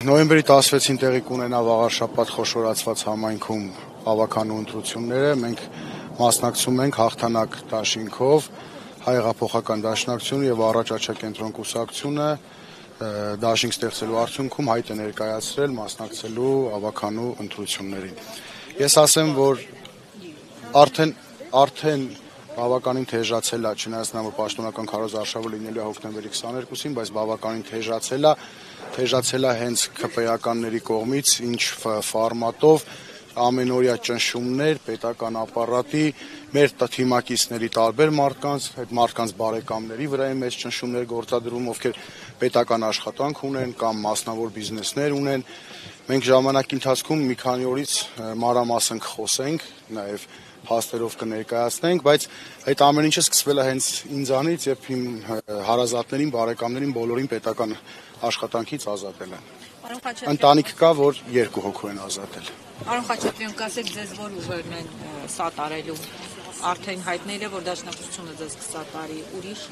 Նոյեմբերի 16-ին տեղի կունենա վաղար շաբաթ խոշորացված համայնքում ավականու ընտրությունները, մենք մասնակցում ենք հաղթանակ դաշինքով, Հայ հեղափոխական դաշնակցությունը եւ Առաջ աչակենտրոն կուսակցությունը դաշինք ստեղծելու արդյունքում հայտ է ներկայացրել մասնակցելու ավականու ընտրություններին։ Ես ասեմ, որ արդեն բավականին թեժացել է, չնայած նա որ պաշտոնական քարոզարշավը լինելու է հոկտեմբերի 22-ին, բայց բավականին թեժացել է հենց ԿՊԵ-ականների կողմից, ինչ ֆորմատով ամենօրյա ճնշումներ պետական ապարատի, մեր թիմակիցների տարբեր մարդկանց, այդ մարդկանց բարեկամների վրա են մեծ ճնշումներ գործադրում, ովքեր պետական աշխատանք ունեն կամ մասնավոր բիզնեսներ ունեն։ Մենք ժամանակի ընթացքում մի քանի օրից մանրամասն կխոսենք, նաև փաստերով կներկայացնենք, բայց այդ ամեն ինչը սկսվել է հենց ինձանից եւ իմ հարազատներին, բարեկամներին բոլորին պետական աշխատանքից ազատել են։ Ընտանիք կա, որ 2 հոգու են ազատել։ Պարոն Խաչատրյան, կասեք ձեզ որ ուժերն են սատարելու, արդեն հայտնել է, որ դաշնակցությունը ձեզ կսատարի, ուրիշ։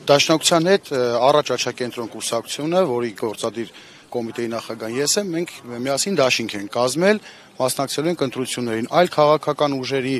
Դաշնակցության հետ Առաջ աչակենտրոն կուսակցությունը, որի գործադիր կոմիտեի նախագահն ես եմ, մենք միասին դաշինք ենք կազմել, մասնակցելու ենք ընտրություններին, այլ քաղաքական ուժերի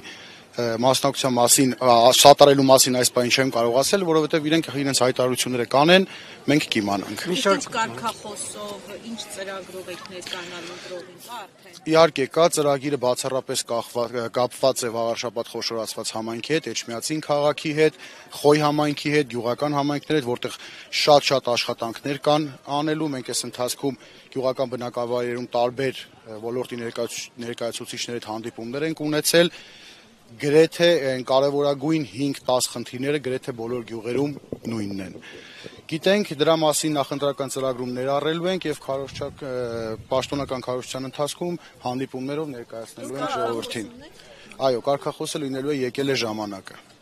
մասնակցության մասին, սատարելու մասին այս բանը չեմ կարող ասել, որովհետև իրենք իրենց հայտարարությունները կանեն, մենք կիմանանք։ Ինչ կարգախոսով, ինչ ծրագրով եք ներկայանալու ընտրողին, կա արդեն։ Իհարկե կա, ծրագիրը բացառապես կապված է վաղար շաբաթ խոշորացված համայնքի հետ, Էջմիածին քաղաքի հետ, Խոյ համայնքի հետ, գյուղական համայնքների հետ, որտեղ շատ աշխատանքներ կան անելու, մենք այս ընթացքում գյուղական բնակավայրերում տարբեր ոլորտի ներկայացուցիչների հետ հանդիպումներ ենք ունեցել, գրեթե կարևորագույն 5-10 խնդիրները գրեթե բոլոր գյուղերում նույնն են։ Գիտենք դրա մասին նախընտրական ծրագրում ներառելու ենք եւ պաշտոնական քարոզչության ընթացքում հանդիպումներով ներկայացնելու ենք ժողովրդին։ Այո, կարգախոսը լինելու է եկել է ժամանակը։